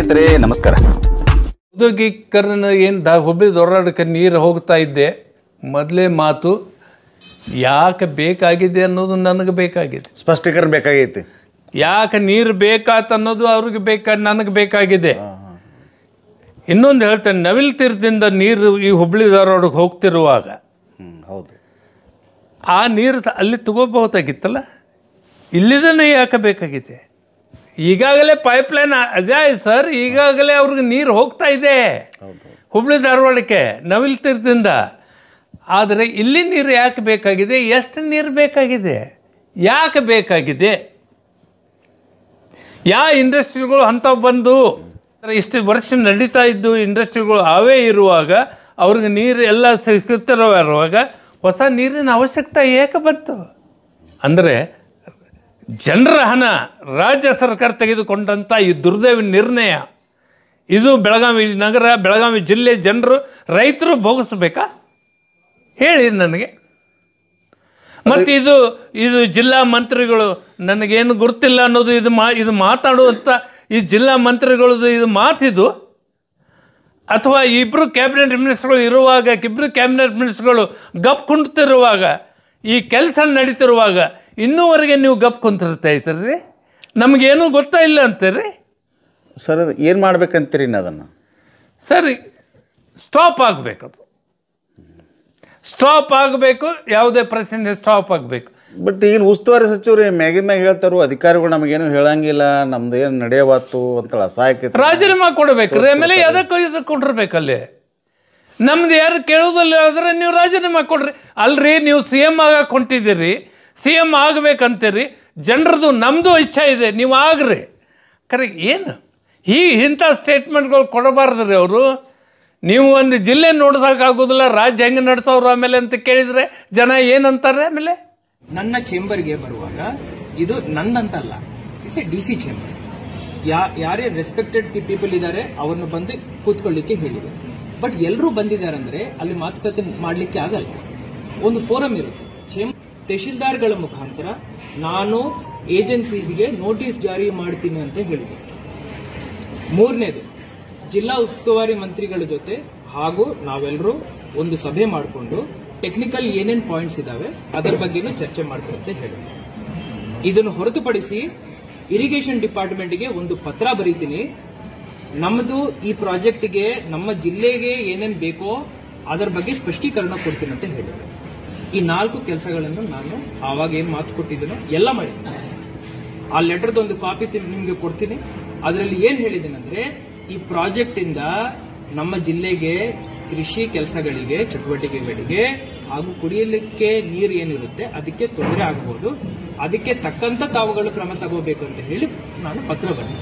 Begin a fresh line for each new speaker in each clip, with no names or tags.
ಸ್ನೇಹಿತರೆ ನಮಸ್ಕಾರ.
ಔದ್ಯೋಗಿಕರಣ ಏನು ಹುಬ್ಬಳ್ಳಿ ಧಾರವಾಡಕ್ಕೆ ನೀರು ಹೋಗ್ತಾ ಇದ್ದೆ, ಮೊದಲೇ ಮಾತು ಯಾಕೆ ಬೇಕಾಗಿದೆ ಅನ್ನೋದು ನನಗೆ ಬೇಕಾಗಿದೆ,
ಸ್ಪಷ್ಟೀಕರಣ ಬೇಕಾಗೈತಿ.
ಯಾಕೆ ನೀರು ಬೇಕಾತ ಅನ್ನೋದು ಅವ್ರಿಗೆ ನನಗೆ ಬೇಕಾಗಿದೆ. ಇನ್ನೊಂದು ಹೇಳ್ತೇನೆ, ನವಿಲ್ ತೀರದಿಂದ ನೀರು ಈ ಹುಬ್ಬಳ್ಳಿ ಧಾರವಾಡಕ್ಕೆ ಹೋಗ್ತಿರುವಾಗ
ಹೌದು,
ಆ ನೀರು ಅಲ್ಲಿ ತಗೋಬಹುದಾಗಿತ್ತಲ್ಲ, ಇಲ್ಲಿದನೇ ಯಾಕೆ ಬೇಕಾಗಿದೆ? ಈಗಾಗಲೇ ಪೈಪ್ಲೈನ್ ಅದೇ ಸರ್, ಈಗಾಗಲೇ ಅವ್ರಿಗೆ ನೀರು ಹೋಗ್ತಾ ಇದೆ ಹುಬ್ಬಳ್ಳಿ ಧಾರವಾಡಕ್ಕೆ ನವಿಲ್ ತೀರದಿಂದ. ಆದರೆ ಇಲ್ಲಿ ನೀರು ಯಾಕೆ ಬೇಕಾಗಿದೆ? ಎಷ್ಟು ನೀರು ಬೇಕಾಗಿದೆ? ಯಾಕೆ ಬೇಕಾಗಿದೆ? ಯಾವ ಇಂಡಸ್ಟ್ರಿಗಳು ಅಂಥವು ಬಂದು ಇಷ್ಟು ವರ್ಷ ನಡೀತಾ ಇದ್ದು ಇಂಡಸ್ಟ್ರಿಗಳು ಅವೇ ಇರುವಾಗ, ಅವ್ರಿಗೆ ನೀರು ಎಲ್ಲ ಸಿಗುತ್ತಿರುವಾಗ ಹೊಸ ನೀರಿನ ಅವಶ್ಯಕತೆ ಏಕೆ ಬಂತು? ಅಂದರೆ ಜನರ ಹಣ ರಾಜ್ಯ ಸರ್ಕಾರ ತೆಗೆದುಕೊಂಡಂಥ ಈ ದುರ್ದೈವ ನಿರ್ಣಯ, ಇದು ಬೆಳಗಾವಿ ನಗರ, ಬೆಳಗಾವಿ ಜಿಲ್ಲೆ ಜನರು, ರೈತರು ಭೋಗಿಸ್ಬೇಕಾ? ಹೇಳಿ ನನಗೆ. ಮತ್ತು ಇದು ಜಿಲ್ಲಾ ಮಂತ್ರಿಗಳು ನನಗೇನು ಗೊತ್ತಿಲ್ಲ ಅನ್ನೋದು ಇದು ಮಾತಾಡುವಂಥ ಈ ಜಿಲ್ಲಾ ಮಂತ್ರಿಗಳದ್ದು ಇದು ಮಾತಿದು, ಅಥವಾ ಇಬ್ಬರು ಕ್ಯಾಬಿನೆಟ್ ಮಿನಿಸ್ಟ್ರುಗಳು ಇರುವಾಗ, ಇಬ್ಬರು ಕ್ಯಾಬಿನೆಟ್ ಮಿನಿಸ್ಟ್ರುಗಳು ಗಪ್ ಕುಂತಿರುವಾಗ, ಈ ಕೆಲಸ ನಡೀತಿರುವಾಗ ಇನ್ನೂವರೆಗೆ ನೀವು ಗಪ್ ಕುಂತಿರ್ತಾ ಇದ್ದೀರಿ, ನಮಗೇನೂ ಗೊತ್ತಾ ಇಲ್ಲ ಅಂತೀರಿ
ಸರ್. ಅದು ಏನು ಮಾಡ್ಬೇಕಂತೀರಿ ಅದನ್ನು?
ಸರಿ, ಸ್ಟಾಪ್ ಆಗಬೇಕದು, ಸ್ಟಾಪ್ ಆಗಬೇಕು. ಯಾವುದೇ ಪ್ರಶ್ನೆ ಸ್ಟಾಪ್ ಆಗಬೇಕು.
ಬಟ್ ಈಗ ಉಸ್ತುವಾರಿ ಸಚಿವರು ಮ್ಯಾಗಿನ ಮ್ಯಾಗ ಹೇಳ್ತಾರೋ, ಅಧಿಕಾರಿಗಳು ನಮಗೇನು ಹೇಳಂಗಿಲ್ಲ, ನಮ್ದು ಏನು ನಡೆಯಬಾತು ಅಂತ ಅಸಹಾಯಕ
ರಾಜೀನಾಮೆ ಕೊಡಬೇಕು. ಆಮೇಲೆ ಇದಕ್ಕೆ ಕೊಟ್ಟಿರ್ಬೇಕಲ್ಲಿ. ನಮ್ದು ಯಾರು ಕೇಳೋದಿಲ್ಲ ಆದರೆ ನೀವು ರಾಜೀನಾಮೆ ಕೊಡ್ರಿ. ಅಲ್ರಿ, ನೀವು ಸಿ ಎಮ್ ಆಗಕ್ಕೆ ಹೊಂಟಿದ್ದೀರಿ, ಸಿ ಎಮ್ ಆಗಬೇಕಂತೀರಿ, ಜನರದು ನಮ್ಮದು ಇಚ್ಛೆ ಇದೆ, ನೀವು ಆಗ್ರಿ. ಖರೆ ಏನು ಇಂಥ ಸ್ಟೇಟ್ಮೆಂಟ್ಗಳು ಕೊಡಬಾರ್ದ್ರಿ ಅವರು. ನೀವು ಒಂದು ಜಿಲ್ಲೆ ನೋಡ್ಸೋಕ್ಕಾಗೋದಿಲ್ಲ, ರಾಜ್ಯ ಹೆಂಗೆ ನಡೆಸೋರು ಆಮೇಲೆ ಅಂತ ಕೇಳಿದರೆ ಜನ ಏನಂತಾರೆ? ಆಮೇಲೆ
ನನ್ನ ಚೇಂಬರ್ಗೆ ಬರುವಾಗ ಇದು ನನ್ನಂತಲ್ಲ, ಇಟ್ಸ್ ಎ DC ಚೇಂಬರ್. ಯಾರೇ ರೆಸ್ಪೆಕ್ಟೆಡ್ ಪೀಪಲ್ ಇದ್ದಾರೆ ಅವ್ರನ್ನ ಬಂದು ಕೂತ್ಕೊಳ್ಳಿಕ್ಕೆ ಹೇಳಿದೆ. ಬಟ್ ಎಲ್ಲರೂ ಬಂದಿದ್ದಾರೆ ಅಂದ್ರೆ ಅಲ್ಲಿ ಮಾತುಕತೆ ಮಾಡಲಿಕ್ಕೆ ಆಗಲ್ಲ. ಒಂದು ಫೋರಂ ಇರುತ್ತೆ. ತಹಶೀಲ್ದಾರ್ಗಳ ಮುಖಾಂತರ ನಾನು ಏಜೆನ್ಸೀಸ್ಗೆ ನೋಟಿಸ್ ಜಾರಿ ಮಾಡ್ತೀನಿ ಅಂತ ಹೇಳಿದೆ. ಮೂರನೇದು, ಜಿಲ್ಲಾ ಉಸ್ತುವಾರಿ ಮಂತ್ರಿಗಳ ಜೊತೆ ಹಾಗೂ ನಾವೆಲ್ಲರೂ ಒಂದು ಸಭೆ ಮಾಡಿಕೊಂಡು ಟೆಕ್ನಿಕಲ್ ಏನೇನ್ ಪಾಯಿಂಟ್ಸ್ ಇದಾವೆ ಅದರ ಬಗ್ಗೆನೂ ಚರ್ಚೆ ಮಾಡ್ತೀನಿ ಅಂತ ಹೇಳಿದೆ. ಇದನ್ನು ಹೊರತುಪಡಿಸಿ ಇರಿಗೇಷನ್ ಡಿಪಾರ್ಟ್ಮೆಂಟ್ಗೆ ಒಂದು ಪತ್ರ ಬರೀತೀನಿ, ನಮ್ಮದು ಈ ಪ್ರಾಜೆಕ್ಟ್ಗೆ ನಮ್ಮ ಜಿಲ್ಲೆಗೆ ಏನೇನು ಬೇಕೋ ಅದರ ಬಗ್ಗೆ ಸ್ಪಷ್ಟೀಕರಣ ಕೊಡ್ತೀನಿ ಅಂತ ಹೇಳಿದೆ. ಈ 4 ಕೆಲಸಗಳನ್ನು ನಾನು ಆವಾಗ ಏನು ಮಾತು ಕೊಟ್ಟಿದ್ದೀನೋ ಎಲ್ಲ ಮಾಡಿದ್ದೀನಿ. ಆ ಲೆಟರ್ದ ಒಂದು ಕಾಪಿ ನಿಮಗೆ ಕೊಡ್ತೀನಿ. ಅದರಲ್ಲಿ ಏನು ಹೇಳಿದ್ದೀನಂದ್ರೆ, ಈ ಪ್ರಾಜೆಕ್ಟ್ ಇಂದ ನಮ್ಮ ಜಿಲ್ಲೆಗೆ ಕೃಷಿ ಕೆಲಸಗಳಿಗೆ, ಚಟುವಟಿಕೆಗಳಿಗೆ ಹಾಗೂ ಕುಡಿಯಲಿಕ್ಕೆ ನೀರು ಏನಿರುತ್ತೆ ಅದಕ್ಕೆ ತೊಂದರೆ ಆಗಬಹುದು, ಅದಕ್ಕೆ ತಕ್ಕಂತ ತಾವುಗಳು ಕ್ರಮ ತಗೋಬೇಕು ಅಂತ ಹೇಳಿ ನಾನು ಪತ್ರ ಬರೆದೆ.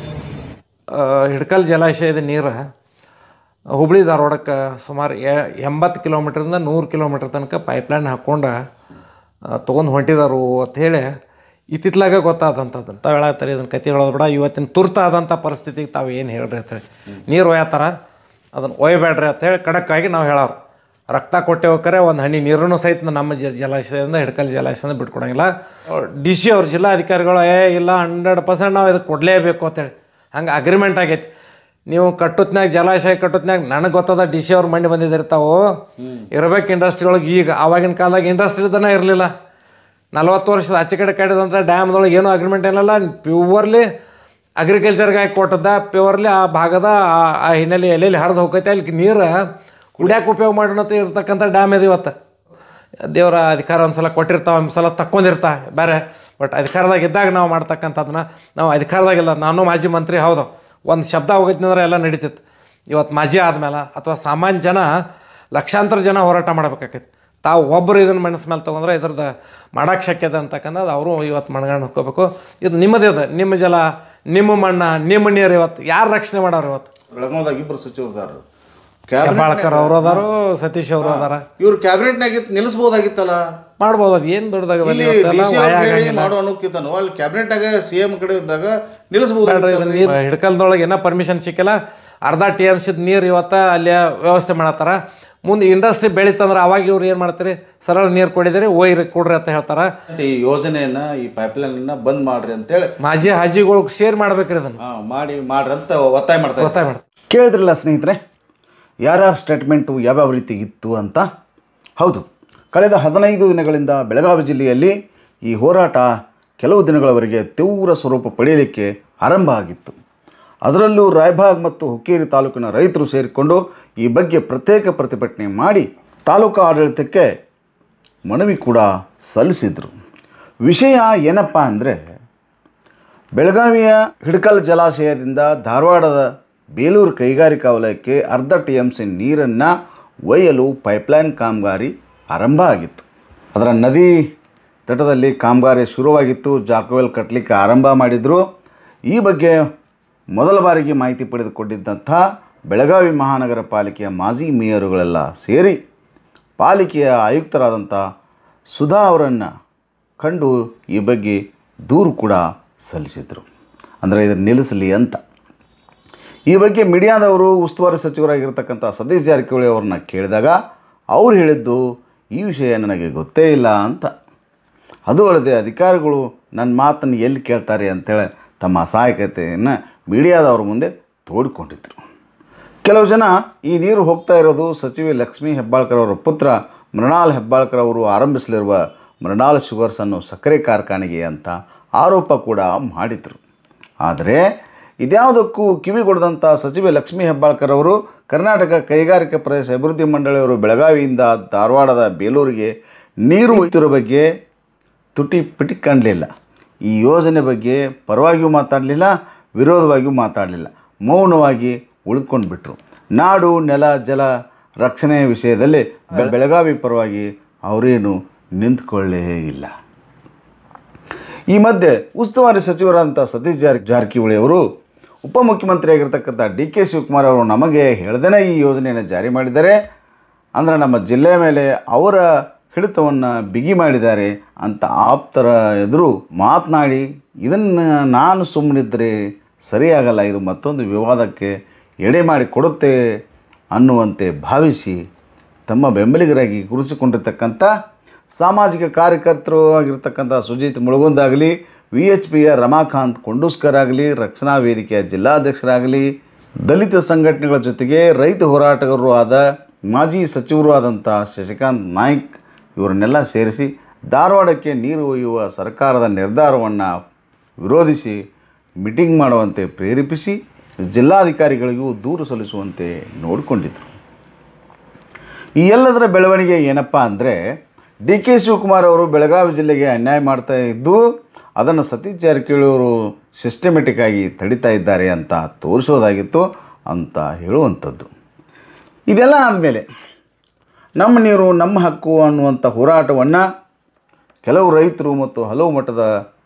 ಹಿಡ್ಕಲ್ ಜಲಾಶಯದ ನೀರು ಹುಬ್ಬಳ್ಳಿ ಧಾರವಾಡಕ್ಕೆ ಸುಮಾರು 80 ಕಿಲೋಮೀಟ್ರಿಂದ 100 ಕಿಲೋಮೀಟ್ರ್ ತನಕ ಪೈಪ್ಲೈನ್ ಹಾಕ್ಕೊಂಡು ತೊಗೊಂಡು ಹೊಂಟಿದಾರು ಅಂಥೇಳಿ ಇತ್ತಿತ್ಲಾಗ ಗೊತ್ತಾದಂಥದ್ದು. ತಾವು ಹೇಳತ್ತಾರೆ, ಇದನ್ನು ಕತೆ ಹೇಳೋದು ಬೇಡ, ಇವತ್ತಿನ ತುರ್ತಾದಂಥ ಪರಿಸ್ಥಿತಿಗೆ ತಾವು ಏನು ಹೇಳ್ರಿ ಅಂತೇಳಿ. ನೀರು ಒಯ್ಯತ್ತಾರ, ಅದನ್ನು ಒಯ್ಯಬೇಡ್ರಿ ಅಂಥೇಳಿ ಖಡಕ್ಕಾಗಿ ನಾವು ಹೇಳೋರು. ರಕ್ತ ಕೊಟ್ಟೆ ಹೋಗ್ರೆ ಒಂದು ಹನಿ ನೀರನ್ನು ಸಹಿತ ನಮ್ಮ ಜಲಾಶಯದಿಂದ, ಹಿಡ್ಕಲ್ ಜಲಾಶಯದಿಂದ ಬಿಟ್ಕೊಡಂಗಿಲ್ಲ. DC ಅವ್ರು, ಜಿಲ್ಲಾಧಿಕಾರಿಗಳು ಇಲ್ಲ 100% ನಾವು ಇದಕ್ಕೆ ಕೊಡಲೇಬೇಕು ಅಂತೇಳಿ ಹಂಗೆ ಅಗ್ರಿಮೆಂಟ್ ಆಗೈತಿ. ನೀವು ಕಟ್ಟುತ್ನಾಗ, ಜಲಾಶಯ ಕಟ್ಟುತ್ನಾಗ ನನಗೆ ಗೊತ್ತದ DC ಅವ್ರು ಮಂಡಿ ಬಂದಿದ್ದಿರ್ತಾವೆ ಇರಬೇಕು ಇಂಡಸ್ಟ್ರಿಯೊಳಗೆ. ಈಗ ಆವಾಗಿನ ಕಾಲದಾಗ ಇಂಡಸ್ಟ್ರಿದನೇ ಇರಲಿಲ್ಲ. 40 ವರ್ಷದ ಆಚೆ ಕಡೆ ಕಟ್ಟಿದಂಥ ಡ್ಯಾಮ್ದೊಳಗೆ ಏನೂ ಅಗ್ರಿಮೆಂಟ್ ಏನಿಲ್ಲ, ಪ್ಯೂರ್ಲಿ ಅಗ್ರಿಕಲ್ಚರ್ಗೆ ಹಾಕಿ ಕೊಟ್ಟದ, ಪ್ಯೂರ್ಲಿ ಆ ಭಾಗದ ಆ ಹಿನ್ನೆಲೆ ಎಲ್ಲೆಲ್ಲಿ ಹರಿದು ಹೋಗೈತೆ ಅಲ್ಲಿ ನೀರು ಕುಡಿಯೋಕೆ ಉಪಯೋಗ ಮಾಡೋಣಂತ ಇರ್ತಕ್ಕಂಥ ಡ್ಯಾಮ್ ಇದೆ ಇವತ್ತು. ದೇವರ ಅಧಿಕಾರ ಒಂದು ಸಲ ಕೊಟ್ಟಿರ್ತಾವೆ, ಒಂದು ಸಲ ತಕ್ಕೊಂಡಿರ್ತಾ ಬೇರೆ. ಬಟ್ ಅಧಿಕಾರದಾಗ ಇದ್ದಾಗ ನಾವು ಮಾಡ್ತಕ್ಕಂಥದ್ದನ್ನ, ನಾವು ಅಧಿಕಾರದಾಗಿಲ್ಲ. ನಾನು ಮಾಜಿ ಮಂತ್ರಿ, ಹೌದು, ಒಂದು ಶಬ್ದ ಹೋಗೈತಿನಂದ್ರೆ ಎಲ್ಲ ನಡೀತಿತ್ತು. ಇವತ್ತು ಮಾಜಿ ಆದಮೇಲೆ ಅಥವಾ ಸಾಮಾನ್ಯ ಜನ, ಲಕ್ಷಾಂತರ ಜನ ಹೋರಾಟ ಮಾಡ್ಬೇಕಾಕೈತಿ. ತಾವು ಒಬ್ಬರು ಇದನ್ನು ಮನಸ್ಸು ಮೇಲೆ ತೊಗೊಂಡ್ರೆ ಇದ್ರದ್ದು ಮಾಡೋಕ್ಕೆ ಶಕ್ಯದ ಅಂತಕ್ಕಂಥದ್ದು ಅವರು ಇವತ್ತು ಮಣ್ಗಂಡು ಹೋಗ್ಕೋಬೇಕು. ಇದು ನಿಮ್ಮದೇ, ಅದು ನಿಮ್ಮ ಜಲ, ನಿಮ್ಮ ಮಣ್ಣ, ನಿಮ್ಮ ನೀರು. ಇವತ್ತು ಯಾರು ರಕ್ಷಣೆ ಮಾಡೋರು? ಇವತ್ತು
ಬೆಳಗಾವದಾಗ 2 ಸಚಿವರದಾರು,
ಹೆಬ್ಬಾಳ್ಕರ್ ಅವರು ಅದಾರು, ಸತೀಶ್ ಅವರು ಅದಾರ.
ಇವ್ರು ಕ್ಯಾಬಿನೆಟ್ನಾಗ ನಿಲ್ಲಿಸ್ಬೋದಾಗಿತ್ತಲ್ಲ,
ಮಾಡ್ಬೋದು. ಅದು ಏನು ದೊಡ್ಡದಾಗ
ಮಾಡೋ ಅನ್ನೋಕ್ಕಿಂತನೂ ಅಲ್ಲಿ ಕ್ಯಾಬಿನೆಟ್ನಾಗ CM ಕಡೆ ಇದ್ದಾಗ ನಿಲ್ಲಿಸ್ಬೋದು.
ಹಿಡ್ಕಲ್ದೊಳಗೆ ಏನೋ ಪರ್ಮಿಷನ್ ಸಿಕ್ಕಿಲ್ಲ, ಅರ್ಧ TMC ನೀರು ಇವತ್ತು ಅಲ್ಲಿ ವ್ಯವಸ್ಥೆ ಮಾಡತ್ತಾರ. ಮುಂದೆ ಇಂಡಸ್ಟ್ರಿ ಬೆಳೀತಂದ್ರೆ ಅವಾಗ ಇವ್ರು ಏನು ಮಾಡ್ತಾರೆ, ಸರಳ ನೀರು ಕೊಡಿದರೆ ಒಯ್ರಿ ಕೊಡ್ರಿ ಅಂತ ಹೇಳ್ತಾರೆ.
ಈ ಯೋಜನೆಯನ್ನು, ಈ ಪೈಪ್ಲೈನನ್ನು ಬಂದ್ ಮಾಡ್ರಿ ಅಂತೇಳಿ
ಮಾಜಿ ಹಾಜಿಗಳಿಗೆ ಶೇರ್ ಮಾಡ್ಬೇಕ್ರಿ ಅದನ್ನು
ಮಾಡ್ರಿ ಅಂತ ಒತ್ತಾಯ ಮಾಡ್ತಾರೆ.
ಮಾಡ್ತಾರೆ.
ಕೇಳಿದ್ರಲ್ಲ ಸ್ನೇಹಿತರೆ, ಯಾರ್ಯಾರ ಸ್ಟೇಟ್ಮೆಂಟು ಯಾವ್ಯಾವ ರೀತಿ ಇತ್ತು ಅಂತ. ಹೌದು, ಕಳೆದ 15 ದಿನಗಳಿಂದ ಬೆಳಗಾವಿ ಜಿಲ್ಲೆಯಲ್ಲಿ ಈ ಹೋರಾಟ ಕೆಲವು ದಿನಗಳವರೆಗೆ ತೀವ್ರ ಸ್ವರೂಪ ಪಡೆಯಲಿಕ್ಕೆ ಆರಂಭ ಆಗಿತ್ತು. ಅದರಲ್ಲೂ ರಾಯಬಾಗ್ ಮತ್ತು ಹುಕ್ಕೇರಿ ತಾಲೂಕಿನ ರೈತರು ಸೇರಿಕೊಂಡು ಈ ಬಗ್ಗೆ ಪ್ರತ್ಯೇಕ ಪ್ರತಿಭಟನೆ ಮಾಡಿ ತಾಲೂಕು ಆಡಳಿತಕ್ಕೆ ಮನವಿ ಕೂಡ ಸಲ್ಲಿಸಿದರು. ವಿಷಯ ಏನಪ್ಪ ಅಂದರೆ, ಬೆಳಗಾವಿಯ ಹಿಡಕಲ್ ಜಲಾಶಯದಿಂದ ಧಾರವಾಡದ ಬೇಲೂರು ಕೈಗಾರಿಕಾ ವಲಯಕ್ಕೆ ಅರ್ಧ TMC ನೀರನ್ನು ಒಯ್ಯಲು ಪೈಪ್ಲೈನ್ ಕಾಮಗಾರಿ ಆರಂಭ ಆಗಿತ್ತು. ಅದರ ನದಿ ತಟದಲ್ಲಿ ಕಾಮಗಾರಿ ಶುರುವಾಗಿತ್ತು. ಜಾಕವೆಲ್ ಕಟ್ಟಲಿಕ್ಕೆ ಆರಂಭ ಮಾಡಿದರು. ಈ ಬಗ್ಗೆ ಮೊದಲ ಬಾರಿಗೆ ಮಾಹಿತಿ ಪಡೆದುಕೊಂಡಿದ್ದಂಥ ಬೆಳಗಾವಿ ಮಹಾನಗರ ಪಾಲಿಕೆಯ ಮಾಜಿ ಮೇಯರುಗಳೆಲ್ಲ ಸೇರಿ ಪಾಲಿಕೆಯ ಆಯುಕ್ತರಾದಂಥ ಸುಧಾ ಅವರನ್ನು ಕಂಡು ಈ ಬಗ್ಗೆ ದೂರು ಕೂಡ ಸಲ್ಲಿಸಿದರು. ಅಂದರೆ ಇದನ್ನು ನಿಲ್ಲಿಸಲಿ ಅಂತ. ಈ ಬಗ್ಗೆ ಮೀಡಿಯಾದವರು ಉಸ್ತುವಾರಿ ಸಚಿವರಾಗಿರ್ತಕ್ಕಂಥ ಸತೀಶ್ ಜಾರಕಿಹೊಳಿ ಅವ್ರನ್ನ ಕೇಳಿದಾಗ ಅವ್ರು ಹೇಳಿದ್ದು, ಈ ವಿಷಯ ನನಗೆ ಗೊತ್ತೇ ಇಲ್ಲ ಅಂತ. ಅದು ಅಲ್ಲದೆ ಅಧಿಕಾರಿಗಳು ನನ್ನ ಮಾತನ್ನು ಎಲ್ಲಿ ಕೇಳ್ತಾರೆ ಅಂತೇಳಿ ತಮ್ಮ ಅಸಹಾಯಕತೆಯನ್ನು ಮೀಡಿಯಾದವ್ರ ಮುಂದೆ ತೋಡಿಕೊಂಡಿದ್ದರು. ಕೆಲವು ಜನ ಈ ನೀರು ಹೋಗ್ತಾ ಇರೋದು ಸಚಿವೆ ಲಕ್ಷ್ಮೀ ಹೆಬ್ಬಾಳ್ಕರ್ ಅವರ ಪುತ್ರ ಮೃಣಾಲ್ ಹೆಬ್ಬಾಳ್ಕರ್ ಅವರು ಆರಂಭಿಸಲಿರುವ ಮೃಣಾಲ್ ಶುಗರ್ಸ್ ಅನ್ನೋ ಸಕ್ಕರೆ ಕಾರ್ಖಾನೆಗೆ ಅಂತ ಆರೋಪ ಕೂಡ ಮಾಡಿದರು. ಆದರೆ ಇದ್ಯಾವುದಕ್ಕೂ ಕಿವಿಗೊಡದಂಥ ಸಚಿವೆ ಲಕ್ಷ್ಮೀ ಹೆಬ್ಬಾಳ್ಕರ್ ಅವರು ಕರ್ನಾಟಕ ಕೈಗಾರಿಕಾ ಪ್ರದೇಶ ಅಭಿವೃದ್ಧಿ ಮಂಡಳಿಯವರು ಬೆಳಗಾವಿಯಿಂದ ಧಾರವಾಡದ ಬೇಲೂರಿಗೆ ನೀರು ಒಯ್ತಿರೋ ಬಗ್ಗೆ ತುಟಿ ಪಿಟಿ ಕಾಣಲಿಲ್ಲ. ಈ ಯೋಜನೆ ಬಗ್ಗೆ ಪರವಾಗಿಯೂ ಮಾತಾಡಲಿಲ್ಲ, ವಿರೋಧವಾಗಿಯೂ ಮಾತಾಡಲಿಲ್ಲ. ಮೌನವಾಗಿ ಉಳಿದುಕೊಂಡು ಬಿಟ್ಟರು. ನಾಡು ನೆಲ ಜಲ ರಕ್ಷಣೆ ವಿಷಯದಲ್ಲಿ ಬೆಳಗಾವಿ ಪರವಾಗಿ ಅವರೇನು ನಿಂತ್ಕೊಳ್ಳೇ ಇಲ್ಲ. ಈ ಮಧ್ಯೆ ಉಸ್ತುವಾರಿ ಸಚಿವರಾದಂಥ ಸತೀಶ್ ಜಾರಕಿಹೊಳಿ ಅವರು ಉಪಮುಖ್ಯಮಂತ್ರಿಯಾಗಿರ್ತಕ್ಕಂಥ DK ಶಿವಕುಮಾರ್ ಅವರು ನಮಗೆ ಹೇಳ್ದೇ ಈ ಯೋಜನೆಯನ್ನು ಜಾರಿ ಮಾಡಿದ್ದಾರೆ, ಅಂದರೆ ನಮ್ಮ ಜಿಲ್ಲೆಯ ಮೇಲೆ ಅವರ ಹಿಡಿತವನ್ನು ಬಿಗಿ ಮಾಡಿದ್ದಾರೆ ಅಂತ ಆಪ್ತರ ಎದುರು ಮಾತನಾಡಿ, ಇದನ್ನು ನಾನು ಸುಮ್ಮನಿದ್ದರೆ ಸರಿಯಾಗಲ್ಲ, ಇದು ಮತ್ತೊಂದು ವಿವಾದಕ್ಕೆ ಎಡೆ ಮಾಡಿ ಕೊಡುತ್ತೆ ಅನ್ನುವಂತೆ ಭಾವಿಸಿ ತಮ್ಮ ಬೆಂಬಲಿಗರಾಗಿ ಗುರುತಿಸಿಕೊಂಡಿರ್ತಕ್ಕಂಥ ಸಾಮಾಜಿಕ ಕಾರ್ಯಕರ್ತರು ಆಗಿರ್ತಕ್ಕಂಥ ಸುಜಿತ್ ಮುಳುಗುಂದಾಗಲಿ, VHPಯ ರಮಾಕಾಂತ್ ಕೊಂಡೂಸ್ಕರ್ ಆಗಲಿ, ರಕ್ಷಣಾ ವೇದಿಕೆಯ ಜಿಲ್ಲಾಧ್ಯಕ್ಷರಾಗಲಿ, ದಲಿತ ಸಂಘಟನೆಗಳ ಜೊತೆಗೆ ರೈತ ಹೋರಾಟಗಾರರು ಆದ ಮಾಜಿ ಸಚಿವರು ಆದಂಥ ಶಶಿಕಾಂತ್ ನಾಯ್ಕ್ ಇವರನ್ನೆಲ್ಲ ಸೇರಿಸಿ ಧಾರವಾಡಕ್ಕೆ ನೀರು ಒಯ್ಯುವ ಸರ್ಕಾರದ ನಿರ್ಧಾರವನ್ನು ವಿರೋಧಿಸಿ ಮೀಟಿಂಗ್ ಮಾಡುವಂತೆ ಪ್ರೇರೇಪಿಸಿ ಜಿಲ್ಲಾಧಿಕಾರಿಗಳಿಗೂ ದೂರು ಸಲ್ಲಿಸುವಂತೆ ನೋಡಿಕೊಂಡಿದ್ದರು. ಈ ಎಲ್ಲದರ ಬೆಳವಣಿಗೆ ಏನಪ್ಪ ಅಂದರೆ, DK ಶಿವಕುಮಾರ್ ಅವರು ಬೆಳಗಾವಿ ಜಿಲ್ಲೆಗೆ ಅನ್ಯಾಯ ಮಾಡ್ತಾ ಇದ್ದು ಅದನ್ನು ಸತೀಶ್ ಜಾರಕಿಹೊಳಿ ಅವರು ಸಿಸ್ಟಮೆಟಿಕ್ ಆಗಿ ತಡಿತಾ ಇದ್ದಾರೆ ಅಂತ ತೋರಿಸೋದಾಗಿತ್ತು ಅಂತ ಹೇಳುವಂಥದ್ದು. ಇದೆಲ್ಲ ಆದಮೇಲೆ ನಮ್ಮ ನೀರು ನಮ್ಮ ಹಕ್ಕು ಅನ್ನುವಂಥ ಹೋರಾಟವನ್ನು ಕೆಲವು ರೈತರು ಮತ್ತು ಹಲವು ಮಠದ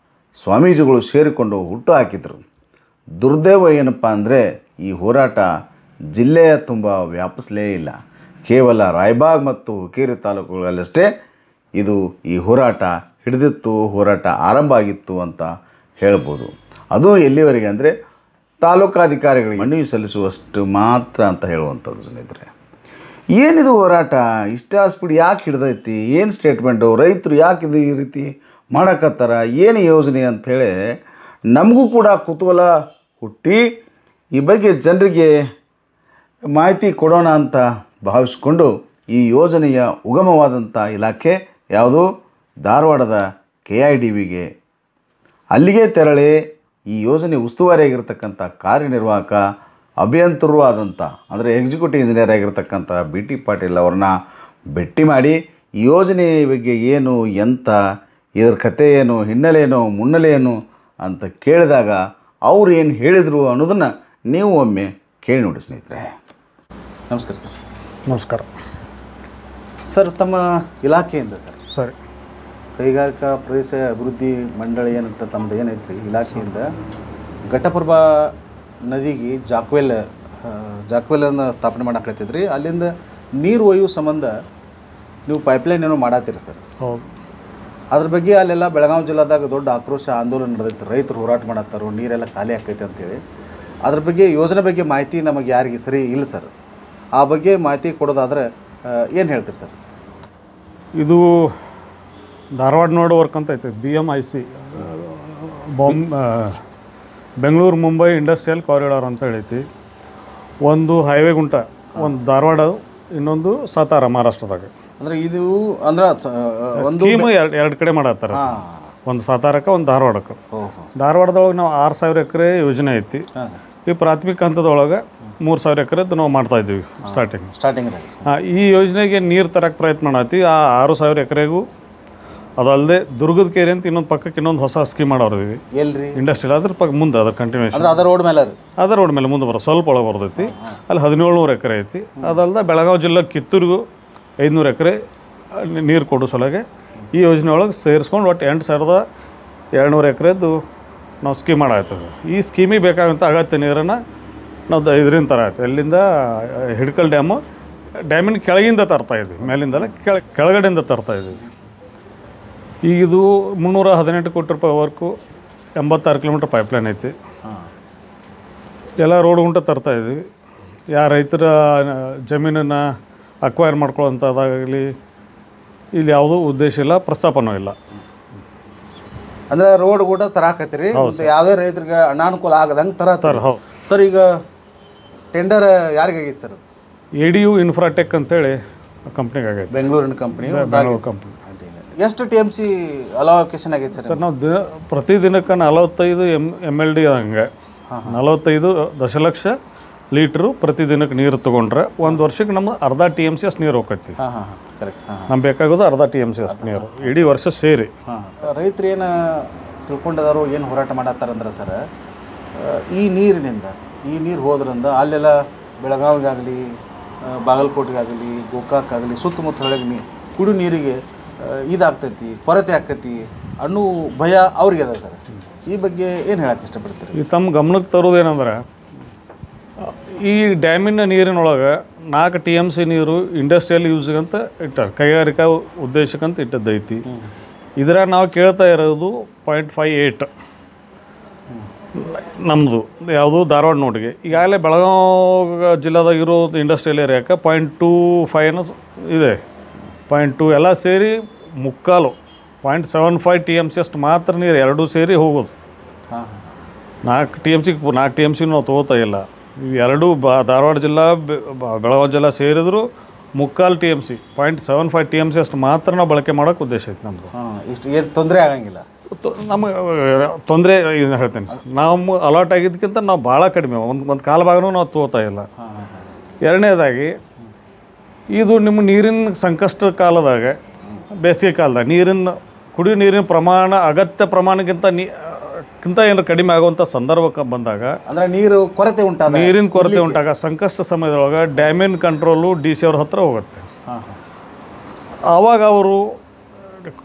ಸ್ವಾಮೀಜಿಗಳು ಸೇರಿಕೊಂಡು ಹುಟ್ಟು ಹಾಕಿದರು. ದುರ್ದೈವ ಏನಪ್ಪ ಅಂದರೆ, ಈ ಹೋರಾಟ ಜಿಲ್ಲೆಯ ತುಂಬ ವ್ಯಾಪಿಸಲೇ ಇಲ್ಲ. ಕೇವಲ ರಾಯಬಾಗ್ ಮತ್ತು ಹುಕ್ಕೇರಿ ತಾಲೂಕುಗಳಲ್ಲಷ್ಟೇ ಈ ಹೋರಾಟ ಹಿಡಿದಿತ್ತು, ಹೋರಾಟ ಆರಂಭ ಆಗಿತ್ತು ಅಂತ ಹೇಳ್ಬೋದು. ಅದು ಎಲ್ಲಿವರೆಗೆ ಅಂದರೆ ತಾಲೂಕಾಧಿಕಾರಿಗಳಿಗೆ ಮನವಿ ಸಲ್ಲಿಸುವಷ್ಟು ಮಾತ್ರ ಅಂತ ಹೇಳುವಂಥದ್ದು. ಸ್ನೇಹಿತರೆ, ಏನಿದು ಹೋರಾಟ? ಇಷ್ಟ ಸ್ಪೀಡ್ ಯಾಕೆ ಹಿಡ್ದೈತಿ? ಏನು ಸ್ಟೇಟ್ಮೆಂಟು? ರೈತರು ಯಾಕೆ ಇದು ಈ ರೀತಿ ಮಾಡಕತ್ತಾರ? ಏನು ಯೋಜನೆ ಅಂಥೇಳಿ ನಮಗೂ ಕೂಡ ಕುತೂಹಲ ಹುಟ್ಟಿ ಈ ಬಗ್ಗೆ ಜನರಿಗೆ ಮಾಹಿತಿ ಕೊಡೋಣ ಅಂತ ಭಾವಿಸ್ಕೊಂಡು ಈ ಯೋಜನೆಯ ಉಗಮವಾದಂಥ ಇಲಾಖೆ ಯಾವುದು? ಧಾರವಾಡದ KIDBಗೆ ಅಲ್ಲಿಗೆ ತೆರಳಿ ಈ ಯೋಜನೆ ಉಸ್ತುವಾರಿಯಾಗಿರ್ತಕ್ಕಂಥ ಕಾರ್ಯನಿರ್ವಾಹಕ ಅಭಿಯಂತರರು ಆದಂಥ, ಅಂದರೆ ಎಕ್ಸಿಕ್ಯೂಟಿವ್ ಇಂಜಿನಿಯರ್ ಆಗಿರ್ತಕ್ಕಂಥ BT ಪಾಟೀಲ್ ಅವ್ರನ್ನ ಭೇಟಿ ಮಾಡಿ ಈ ಯೋಜನೆ ಬಗ್ಗೆ ಏನು, ಎಂಥ, ಇದರ ಕಥೆ ಏನು, ಹಿನ್ನೆಲೆ ಏನು, ಮುನ್ನೆಲೆ ಏನು ಅಂತ ಕೇಳಿದಾಗ ಅವ್ರು ಏನು ಹೇಳಿದರು ಅನ್ನೋದನ್ನು ನೀವು ಒಮ್ಮೆ ಕೇಳಿ ನೋಡಿ ಸ್ನೇಹಿತರೆ. ನಮಸ್ಕಾರ ಸರ್.
ನಮಸ್ಕಾರ
ಸರ್, ತಮ್ಮ ಇಲಾಖೆಯಿಂದ
ಸರಿ,
ಕೈಗಾರಿಕಾ ಪ್ರದೇಶ ಅಭಿವೃದ್ಧಿ ಮಂಡಳಿ ಏನಂತ ತಮ್ಮದು ಏನೈತ್ರಿ ಇಲಾಖೆಯಿಂದ ಘಟಪ್ರಭಾ ನದಿಗೆ ಜಾಕ್ವೆಲನ್ನು ಸ್ಥಾಪನೆ ಮಾಡಾಕತ್ತಿದ್ರಿ. ಅಲ್ಲಿಂದ ನೀರು ಒಯ್ಯುವ ಸಂಬಂಧ ನೀವು ಪೈಪ್ಲೈನ್ ಏನೋ ಮಾಡತ್ತೀರಿ ಸರ್.
ಹೌದು.
ಅದ್ರ ಬಗ್ಗೆ ಅಲ್ಲೆಲ್ಲ ಬೆಳಗಾವಿ ಜಿಲ್ಲಾದಾಗ ದೊಡ್ಡ ಆಕ್ರೋಶ ಆಂದೋಲನ ನಡೆದೈತೆ. ರೈತರು ಹೋರಾಟ ಮಾಡತ್ತಾರೋ, ನೀರೆಲ್ಲ ಖಾಲಿ ಆಕೈತೆ ಅಂತೇಳಿ. ಅದ್ರ ಬಗ್ಗೆ ಯೋಜನೆ ಬಗ್ಗೆ ಮಾಹಿತಿ ನಮಗೆ ಯಾರಿಗೆ ಸರಿ ಇಲ್ಲ ಸರ್. ಆ ಬಗ್ಗೆ ಮಾಹಿತಿ ಕೊಡೋದಾದರೆ ಏನು ಹೇಳ್ತೀರಿ ಸರ್?
ಇದು ಧಾರವಾಡ ನೋಡ್ ವರ್ಕ್ ಅಂತ ಐತೆ, BMIC Bengaluru Mumbai industrial corridor ಅಂತ ಹೇಳೈತಿ. ಒಂದು ಹೈವೇ ಗುಂಟ, ಒಂದು ಧಾರವಾಡ, ಇನ್ನೊಂದು ಸಾತಾರ ಮಹಾರಾಷ್ಟ್ರದಾಗ.
ಅಂದರೆ ಇದು ಅಂದ್ರೆ ಒಂದು
ಸ್ಕೀಮ್ ಎರಡು ಕಡೆ ಮಾಡತ್ತಾರ, ಒಂದು ಸಾತಾರಕ್ಕೆ ಒಂದು ಧಾರವಾಡಕ್ಕೆ. ಧಾರವಾಡದೊಳಗೆ ನಾವು 6,000 ಎಕರೆ ಯೋಜನೆ ಐತಿ. ಈ ಪ್ರಾಥಮಿಕ ಹಂತದೊಳಗೆ 3,000 ಎಕರೆದು ನಾವು ಮಾಡ್ತಾ ಇದ್ದೀವಿ ಸ್ಟಾರ್ಟಿಂಗ್ದಾಗ. ಈ ಯೋಜನೆಗೆ ನೀರು ತರಕ್ಕೆ ಪ್ರಯತ್ನ ಮಾಡತ್ತಿ. ಆ 6,000 ಎಕರೆಗೂ ಅದಲ್ಲದೆ ದುರ್ಗದ ಕೇರಿ ಅಂತ ಇನ್ನೊಂದು ಪಕ್ಕಕ್ಕೆ ಇನ್ನೊಂದು ಹೊಸ ಸ್ಕೀಮ್ ಮಾಡೋರಿದ್ದೀವಿ
ಎಲ್ರಿ
ಇಂಡಸ್ಟ್ರಿಯಲ್. ಅದ್ರ ಪಕ್ಕ ಮುಂದೆ ಅದ್ರ ಕಂಟಿನ್ಯೂಷನ್
ಅದರ ರೋಡ್ ಮೇಲೆ
ಅದ ರೋಡ್ ಮೇಲೆ ಮುಂದೆ ಬರೋ ಸ್ವಲ್ಪ ಒಳಗೆ ಬರ್ತೈತಿ. ಅಲ್ಲಿ 1,700 ಎಕರೆ ಐತಿ. ಅದಲ್ಲದೆ ಬೆಳಗಾವಿ ಜಿಲ್ಲೆ ಕಿತ್ತೂರಿಗೂ 500 ಎಕರೆ ನೀರು ಕೊಡೋ ಸಲುವಾಗಿ ಈ ಯೋಜನೆ ಒಳಗೆ ಸೇರಿಸ್ಕೊಂಡು ಒಟ್ಟು 8,200 ಎಕರೆದು ನಾವು ಸ್ಕೀಮ್ ಮಾಡಾಯ್ತದೆ. ಈ ಸ್ಕೀಮಿಗೆ ಬೇಕಾದಂಥ ಅಗತ್ಯ ನೀರನ್ನು ನಾವು ಇದರಿಂದ ತರಾಯ್ತು. ಎಲ್ಲಿಂದ ಹಿಡ್ಕಲ್ ಡ್ಯಾಮಿನ ಕೆಳಗಿಂದ ತರ್ತಾಯಿದ್ವಿ, ಮೇಲಿಂದಲ್ಲ ಕೆಳಗಡೆಯಿಂದ ತರ್ತಾಯಿದ್ವಿ. ಈಗ ಇದು 318 ಕೋಟಿ ರೂಪಾಯಿ ವರ್ಕು, 86 ಕಿಲೋಮೀಟ್ರ್ ಪೈಪ್ಲೈನ್ ಐತಿ. ಎಲ್ಲ ರೋಡ್ ಗುಂಟ ತರ್ತಾಯಿದ್ವಿ. ರೈತರ ಜಮೀನನ್ನು ಅಕ್ವೈರ್ ಮಾಡ್ಕೊಳ್ಳೋಂಥದ್ದಾಗಲಿ ಇಲ್ಲಿ ಯಾವುದೂ ಉದ್ದೇಶ ಇಲ್ಲ, ಪ್ರಸ್ತಾಪನೂ ಇಲ್ಲ.
ಅಂದರೆ ರೋಡ್ ಕೂಡ ತರಾಕತ್ತೀರಿ, ಯಾವುದೇ ರೈತರಿಗೆ ಅನಾನುಕೂಲ ಆಗದಂಗೆ ಹೌದು ಸರ್. ಈಗ ಟೆಂಡರ್ ಯಾರಿಗಾಗೈತೆ ಸರ್? ADU
ಇನ್ಫ್ರಾಟೆಕ್ ಅಂತೇಳಿ ಕಂಪ್ನಿಗೆ ಆಗೈತೆ,
ಬೆಂಗಳೂರಿನ
ಬೆಂಗಳೂರು ಕಂಪ್ನಿ.
ಎಷ್ಟು TMC ಅಲೋಕೇಶನ್ ಆಗೈತೆ ಸರ್?
ಸರ್ ನಾವು ಪ್ರತಿದಿನಕ್ಕೆ 45 MLD ಹಂಗೆ 45 ದಶಲಕ್ಷ ಲೀಟ್ರು ಪ್ರತಿದಿನಕ್ಕೆ ನೀರು ತೊಗೊಂಡ್ರೆ ಒಂದು ವರ್ಷಕ್ಕೆ ನಮ್ಗೆ ಅರ್ಧ TMC ಅಷ್ಟು ನೀರು ಹೋಗ್ತೈತಿ. ನಮ್ಗೆ ಬೇಕಾಗೋದು ಅರ್ಧ TMC ಅಷ್ಟು ನೀರು ಇಡೀ ವರ್ಷ ಸೇರಿ.
ರೈತರು ಏನು ತಿಳ್ಕೊಂಡಿದಾರೋ, ಏನು ಹೋರಾಟ ಮಾಡತ್ತಾರಂದ್ರೆ ಸರ್, ಈ ನೀರಿನಿಂದ ಈ ನೀರು ಹೋದ್ರಿಂದ ಅಲ್ಲೆಲ್ಲ ಬೆಳಗಾವಿಗಾಗಲಿ, ಬಾಗಲಕೋಟೆಗಾಗಲಿ, ಗೋಕಾಕಾಗಲಿ ಸುತ್ತಮುತ್ತ ಕುಡಿಯೋ ನೀರಿಗೆ ಇದಾಗ್ತೈತಿ, ಕೊರತೆ ಆಗ್ತೈತಿ ಅನ್ನೋ ಭಯ ಅವ್ರಿಗೆ ಅದ ಸರ್. ಈ ಬಗ್ಗೆ ಏನು ಹೇಳಕ್ಕೆ ಇಷ್ಟಪಡ್ತೀರಿ?
ಈ ತಮ್ಮ ಗಮನಕ್ಕೆ ತರೋದೇನಂದ್ರೆ, ಈ ಡ್ಯಾಮಿನ ನೀರಿನೊಳಗೆ 4 TMC ನೀರು ಇಂಡಸ್ಟ್ರಿಯಲ್ ಯೂಸ್ಗಂತ ಇಟ್ಟಾರೆ, ಕೈಗಾರಿಕಾ ಉದ್ದೇಶಕ್ಕಂತ ಇಟ್ಟದ್ದೈತಿ. ಇದ್ರಾಗ ನಾವು ಕೇಳ್ತಾ ಇರೋದು 0.58 ನಮ್ಮದು ಯಾವುದು ಧಾರವಾಡ ನೋಡಿಗೆ. ಈಗಾಗಲೇ ಬೆಳಗಾವಿ ಜಿಲ್ಲಾದಾಗ ಇರೋ ಇಂಡಸ್ಟ್ರಿಯಲ್ ಏರಿಯಾಕ್ಕೆ 0.25 ಇದೆ. 0.2 ಎಲ್ಲ ಸೇರಿ ಮುಕ್ಕಾಲು 0.75 TMC ಅಷ್ಟು ಮಾತ್ರ ನೀರು ಎರಡೂ ಸೇರಿ ಹೋಗೋದು. 4 TMC ನಾವು ತೊಗೋತಾ ಇಲ್ಲ. ಇವೆರಡೂ ಧಾರವಾಡ ಜಿಲ್ಲಾ ಬೆಳಗಾವಿ ಜಿಲ್ಲಾ ಸೇರಿದ್ರು ಮುಕ್ಕಾಲು TMC 0.75 TMC ಅಷ್ಟು ಮಾತ್ರ ನಾವು ಬಳಕೆ ಮಾಡೋಕ್ಕೆ ಉದ್ದೇಶ ಐತೆ ನಮ್ಮದು.
ಇಷ್ಟು ಏನು ತೊಂದರೆ ಆಗಂಗಿಲ್ಲ
ನಮಗೆ ತೊಂದರೆ. ಇದನ್ನ ಹೇಳ್ತೇನೆ, ನಾವು ಅಲಾಟ್ ಆಗಿದ್ದಕ್ಕಿಂತ ನಾವು ಭಾಳ ಕಡಿಮೆ, ಒಂದು ಕಾಲು ಭಾಗನೂ ನಾವು ತೊಗೋತಾ ಇಲ್ಲ. ಎರಡನೇದಾಗಿ ಇದು ನಿಮ್ಮ ನೀರಿನ ಸಂಕಷ್ಟ ಕಾಲದಾಗ, ಬೇಸಿಗೆ ಕಾಲದಾಗ ಕುಡಿಯೋ ನೀರಿನ ಪ್ರಮಾಣ ಅಗತ್ಯ ಪ್ರಮಾಣಕ್ಕಿಂತ ಏನಾರು ಕಡಿಮೆ ಆಗುವಂಥ ಸಂದರ್ಭಕ್ಕೆ ಬಂದಾಗ,
ಅಂದರೆ ನೀರಿನ
ಕೊರತೆ ಉಂಟಾಗ ಸಂಕಷ್ಟ ಸಮಯದೊಳಗೆ ಡ್ಯಾಮಿನ ಕಂಟ್ರೋಲು DC ಅವ್ರ ಹತ್ರ ಹೋಗುತ್ತೆ. ಆವಾಗ ಅವರು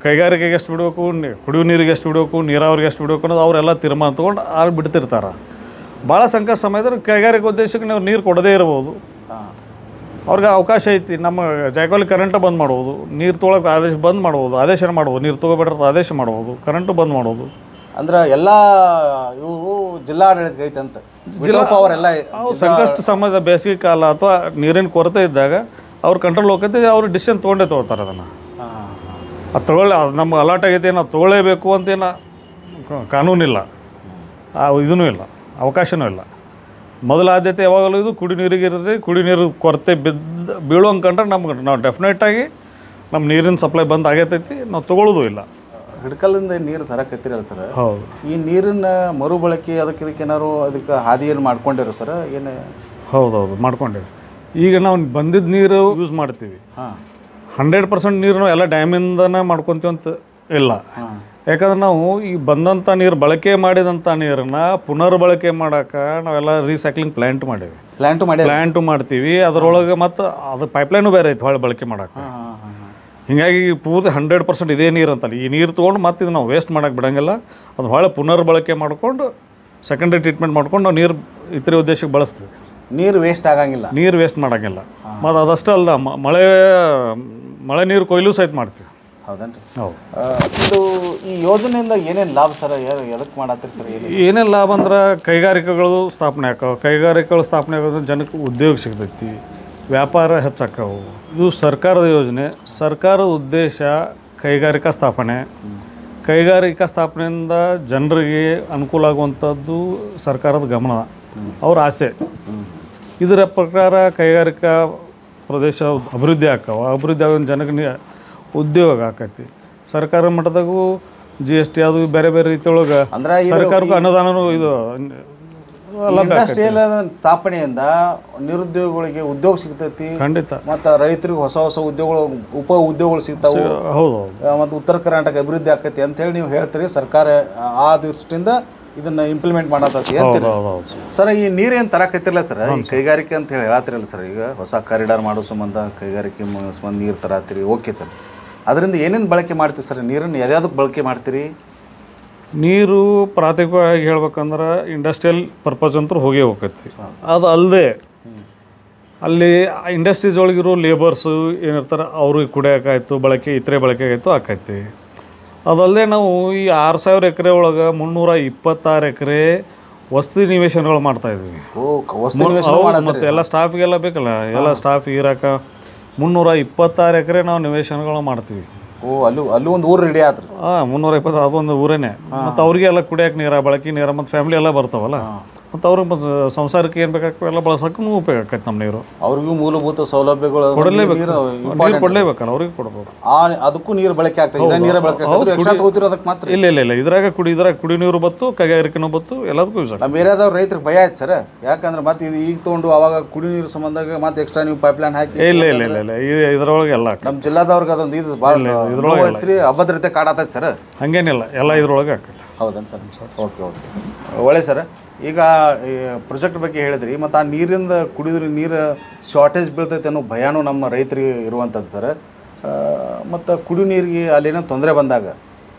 ಕೈಗಾರಿಕೆಗೆ ಎಷ್ಟು ಬಿಡಬೇಕು, ಕುಡಿಯೋ ನೀರಿಗೆ ಎಷ್ಟು ಬಿಡಬೇಕು, ನೀರಾವರಿಗೆ ಎಷ್ಟು ಬಿಡಬೇಕು ಅನ್ನೋದು ಅವರೆಲ್ಲ ತೀರ್ಮಾನ ತೊಗೊಂಡು ಅಲ್ಲಿ ಬಿಡ್ತಿರ್ತಾರೆ. ಭಾಳ ಸಂಕಷ್ಟ ಸಮಯದಲ್ಲಿ ಕೈಗಾರಿಕೆ ಉದ್ದೇಶಕ್ಕೆ ನಾವು ನೀರು ಕೊಡದೇ ಇರ್ಬೋದು. ಅವ್ರಿಗೆ ಅವಕಾಶ ಐತಿ, ನಮ್ಮ ಜಾಗದಲ್ಲಿ ಕರೆಂಟ್ ಬಂದ್ ಮಾಡ್ಬೋದು, ನೀರು ತೊಗೊಳಕ್ಕೆ ಆದೇಶ ಮಾಡ್ಬೋದು, ನೀರು ತೊಗೋಬೇಡ್ರ ಆದೇಶ ಮಾಡ್ಬೋದು, ಕರೆಂಟು ಬಂದ್ ಮಾಡ್ಬೋದು.
ಅಂದ್ರೆ ಎಲ್ಲ ಇವು ಜಿಲ್ಲಾಡಳಿತ ಐತಂತ ಅವರೆಲ್ಲ
ಸಂಕಷ್ಟ ಸಮಯದ ಬೇಸಿಗೆ ಕಾಲ ಅಥವಾ ನೀರಿನ ಕೊರತೆ ಇದ್ದಾಗ ಅವ್ರು ಕಂಟ್ರೋಲ್ ಹೋಗೈತಿ, ಅವ್ರು ಡಿಸಿಷನ್ ತೊಗೊಳ್ತಾರೆ. ಅದನ್ನು ಅದು ನಮ್ಮ ಅಲಾಟ್ ಆಗೈತೆ, ನಾವು ತೊಗೊಳ್ಳೇಬೇಕು ಅಂತೇನು ಕಾನೂನಿಲ್ಲ, ಇದೂ ಇಲ್ಲ, ಅವಕಾಶನೂ ಇಲ್ಲ. ಮೊದಲ ಆದ್ಯತೆ ಯಾವಾಗಲೂ ಇದು ಕುಡಿ ನೀರಿಗೆ ಇರುತ್ತೆ. ಕುಡಿ ನೀರು ಕೊರತೆ ಬೀಳುವಂಗೆ ಕಂಡ್ರೆ ನಾವು ಡೆಫಿನೆಟಾಗಿ ನಮ್ಮ ನೀರಿನ ಸಪ್ಲೈ ಬಂದ್ ಆಗೈತೈತಿ, ನಾವು ತೊಗೊಳ್ಳೋದು ಇಲ್ಲ.
ಹಿಡ್ಕಲ್ಲಿಂದ ನೀರು ತರಕತ್ತೀರಲ್ಲ ಸರ್,
ಹೌದು.
ಈ ನೀರನ್ನ ಮರುಬಳಕೆ ಅದಕ್ಕೇನಾರು ಅದಕ್ಕೆ ಹಾದಿಯನ್ನು ಮಾಡ್ಕೊಂಡಿರೋ ಸರ್? ಏನು?
ಹೌದೌದು, ಮಾಡ್ಕೊಂಡಿವಿ. ಈಗ ನಾವು ಬಂದಿದ್ದ ನೀರು ಯೂಸ್ ಮಾಡ್ತೀವಿ. 100% ನೀರು ನಾವು ಎಲ್ಲ ಡ್ಯಾಮಿಂದನೇ ಮಾಡ್ಕೊತೀವಿ ಅಂತ ಇಲ್ಲ. ಯಾಕಂದ್ರೆ ನಾವು ಈಗ ಬಂದಂಥ ನೀರು, ಬಳಕೆ ಮಾಡಿದಂಥ ನೀರನ್ನು ಪುನರ್ಬಳಕೆ ಮಾಡೋಕೆ ನಾವೆಲ್ಲ ರೀಸೈಕ್ಲಿಂಗ್ ಪ್ಲ್ಯಾಂಟು ಮಾಡ್ತೀವಿ. ಅದರೊಳಗೆ ಮತ್ತು ಅದು ಪೈಪ್ಲೈನು ಬೇರೆ ಐತೆ ಹೊಳೆ ಬಳಕೆ ಮಾಡೋಕೆ. ಹೀಗಾಗಿ ಪೂರ್ತಿ 100% ಇದೇ ನೀರು ಅಂತಲ್ಲ. ಈ ನೀರು ತೊಗೊಂಡು ಮತ್ತೆ ಇದು ನಾವು ವೇಸ್ಟ್ ಮಾಡೋಕ್ಕೆ ಬಿಡೋಂಗಿಲ್ಲ. ಅದು ಹೊಳೆ ಪುನರ್ಬಳಕೆ ಮಾಡಿಕೊಂಡು ಸೆಕೆಂಡ್ರಿ ಟ್ರೀಟ್ಮೆಂಟ್ ಮಾಡ್ಕೊಂಡು ನಾವು ನೀರು ಇತರೆ ಉದ್ದೇಶಕ್ಕೆ ಬಳಸ್ತೀವಿ.
ನೀರು ವೇಸ್ಟ್ ಆಗಂಗಿಲ್ಲ,
ನೀರು ವೇಸ್ಟ್ ಮಾಡೋಂಗಿಲ್ಲ. ಮತ್ತು ಅದಷ್ಟೇ ಅಲ್ಲ, ಮಳೆ ನೀರು ಕೊಯ್ಲು ಸಹಿತ ಮಾಡ್ತೀವಿ.
ಹೌದನ್ರಿ?
ಹೌದು.
ಇದು ಈ ಯೋಜನೆಯಿಂದ ಏನೇನು ಲಾಭ ಸರ್? ಎದಕ್ಕೆ ಮಾಡತ್ತೀರಿ ಸರ್?
ಏನೇನು ಲಾಭ ಅಂದ್ರೆ ಕೈಗಾರಿಕೆಗಳು ಸ್ಥಾಪನೆ ಆಗೋದು ಜನಕ್ಕೆ ಉದ್ಯೋಗ ಸಿಗ್ತೈತಿ. ವ್ಯಾಪಾರ ಹೆಚ್ಚಾಕ್ಕವು. ಇದು ಸರ್ಕಾರದ ಯೋಜನೆ. ಸರ್ಕಾರದ ಉದ್ದೇಶ ಕೈಗಾರಿಕಾ ಸ್ಥಾಪನೆ. ಕೈಗಾರಿಕಾ ಸ್ಥಾಪನೆಯಿಂದ ಜನರಿಗೆ ಅನುಕೂಲ ಆಗುವಂಥದ್ದು ಸರ್ಕಾರದ ಗಮನ, ಅವ್ರ ಆಸೆ. ಇದರ ಪ್ರಕಾರ ಕೈಗಾರಿಕಾ ಪ್ರದೇಶ ಅಭಿವೃದ್ಧಿ ಆಕ್ಕವ. ಅಭಿವೃದ್ಧಿ ಆಗೋ ಜನಕ್ಕೆ ಉದ್ಯೋಗ ಆಕೈತಿ. ಸರ್ಕಾರ ಮಟ್ಟದಾಗೂ GST ಅದು ಬೇರೆ ಬೇರೆ ರೀತಿಯೊಳಗೆ
ಅಂದ್ರೆ
ಸರ್ಕಾರಕ್ಕೂ ಅನುದಾನನೂ ಇದು
ಇಂಡಸ್ಟ್ರಿಯಲ್ ಸ್ಥಾಪನೆಯಿಂದ ನಿರುದ್ಯೋಗಿಗಳಿಗೆ ಉದ್ಯೋಗ ಸಿಗ್ತೈತಿ.
ಖಂಡಿತ.
ಮತ್ತು ರೈತರಿಗೆ ಹೊಸ ಹೊಸ ಉದ್ಯೋಗಗಳು ಉದ್ಯೋಗಗಳು ಸಿಗ್ತಾವೆ.
ಹೌದು.
ಮತ್ತು ಉತ್ತರ ಕರ್ನಾಟಕ ಅಭಿವೃದ್ಧಿ ಆಕೈತಿ ಅಂತೇಳಿ ನೀವು ಹೇಳ್ತೀರಿ. ಸರ್ಕಾರ ಆ ದೃಷ್ಟಿಯಿಂದ ಇದನ್ನ ಇಂಪ್ಲಿಮೆಂಟ್ ಮಾಡತೈತಿ ಅಂತೀರಿ. ಸರ್, ಈ ನೀರೇನು ತರಕೈತಿರಲ್ಲ ಸರ್, ಈ ಕೈಗಾರಿಕೆ ಅಂತ ಹೇಳಿ ಹೇಳತ್ತಿರಲ್ಲ ಸರ್, ಈಗ ಹೊಸ ಕಾರಿಡಾರ್ ಮಾಡೋ ಸಂಬಂಧ ಕೈಗಾರಿಕೆ ಸಂಬಂಧ ನೀರು ತರತ್ತೀರಿ. ಓಕೆ ಸರ್, ಅದರಿಂದ ಏನೇನು ಬಳಕೆ ಮಾಡ್ತೀರಿ ಸರ್? ನೀರನ್ನು ಯಾವ್ಯಾವ್ದಕ್ಕೆ ಬಳಕೆ ಮಾಡ್ತೀರಿ?
ನೀರು ಪ್ರಾಥಮಿಕವಾಗಿ ಹೇಳ್ಬೇಕಂದ್ರೆ ಇಂಡಸ್ಟ್ರಿಯಲ್ ಪರ್ಪಸ್ ಅಂತೂ ಹೋಗೇ ಹೋಗೈತಿ. ಅದು ಅಲ್ಲದೆ ಅಲ್ಲಿ ಇಂಡಸ್ಟ್ರೀಸ್ ಒಳಗಿರೋ ಲೇಬರ್ಸು ಏನಿರ್ತಾರೆ ಅವ್ರಿಗೆ ಕುಡಿಯೋಕ್ಕಾಯ್ತು, ಬಳಕೆ ಇತರೆ ಬಳಕೆ ಆಯಿತು ಆಕೈತಿ. ಅದಲ್ಲದೆ ನಾವು ಈ 6000 ಎಕರೆ ಒಳಗೆ 326 ಎಕರೆ ವಸತಿ ನಿವೇಶನಗಳು ಮಾಡ್ತಾಯಿದ್ವಿ. ಮತ್ತು ಎಲ್ಲ ಸ್ಟಾಫಿಗೆಲ್ಲ ಬೇಕಲ್ಲ, ಎಲ್ಲ ಸ್ಟಾಫ್ ಇರೋಕೆ 326 ಎಕರೆ ನಾವು ನಿವೇಶನಗಳು ಮಾಡ್ತೀವಿ.
ಅಲ್ಲೂ ಒಂದು ಊರು ರೆಡಿ ಆದ್ರಿ.
320 ಅದೊಂದು ಊರೇನೆ. ಮತ್ತು ಅವ್ರಿಗೆಲ್ಲ ಕುಡಿಯೋಕೆ ನೀರು, ಬಳಕೆ ನೀರು, ಮತ್ತು ಫ್ಯಾಮಿಲಿ ಎಲ್ಲ ಬರ್ತಾವಲ್ಲ, ಮತ್ತು ಅವ್ರಿಗೆ ಮತ್ತು ಸಂಸಾರಕ್ಕೆ ಏನು ಬೇಕಾಗ್ತವೆ ಎಲ್ಲ ಬಳಸೋಕ್ಕೂ ಉಪಯೋಗ ಆಕೈತೆ ನಮ್ಮ ನೀರು. ಅವ್ರಿಗೂ
ಮೂಲಭೂತ ಸೌಲಭ್ಯಗಳು
ನೀರು ಕೊಡಲೇಬೇಕಲ್ಲ, ಅವ್ರಿಗೆ ಕೊಡ್ಬೋದು.
ಅದಕ್ಕೂ ನೀರು ಬಳಕೆ ಆಗ್ತದೆ. ನೀರು ಬಳಕೆ ಮಾತ್ರ
ಇಲ್ಲ ಇದ್ರಾಗ ಕುಡಿ ನೀರು ಬತ್ತು, ಕೈಗಾರಿಕೆನೂ ಬತ್ತು, ಎಲ್ಲದಕ್ಕೂ ಯೂಸ್ ಆಗ್ತದೆ.
ಬೇರೆದವ್ರು ರೈತರಿಗೆ ಭಯ ಆಯ್ತು ಸರ್, ಯಾಕಂದ್ರೆ ಮತ್ತೆ ಇದು ಈಗ ತೊಗೊಂಡು ಅವಾಗ ಕುಡಿ ನೀರು ಸಂಬಂಧ ಮತ್ತೆ ಎಕ್ಸ್ಟ್ರಾ ನೀವು ಪೈಪ್ಲೈನ್ ಹಾಕಿ.
ಇಲ್ಲ ಇದ್ರೊಳಗೆ ಎಲ್ಲ
ನಮ್ಮ ಜಿಲ್ಲಾದವ್ರಿಗೆ ಅದೊಂದು ಇದು ಭಾಳ ಅಭದ್ರತೆ ಕಾಡತೈತೆ ಸರ್.
ಹಂಗೇನಿಲ್ಲ, ಎಲ್ಲ ಇದ್ರೊಳಗೆ ಆಗ್ತೈತೆ.
ಹೌದನ್ ಸರ್? ಓಕೆ ಸರ್, ಒಳ್ಳೆ ಸರ್. ಈಗ ಪ್ರಾಜೆಕ್ಟ್ ಬಗ್ಗೆ ಹೇಳಿದ್ರಿ, ಮತ್ತು ಆ ನೀರಿಂದ ಕುಡಿದ್ರೆ ನೀರು ಶಾರ್ಟೇಜ್ ಬೀಳ್ತೈತೆ ಅನ್ನೋ ಭಯನೂ ನಮ್ಮ ರೈತರಿಗೆ ಇರುವಂಥದ್ದು ಸರ್. ಮತ್ತು ಕುಡಿಯೋ ನೀರಿಗೆ ಅಲ್ಲೇನೋ ತೊಂದರೆ ಬಂದಾಗ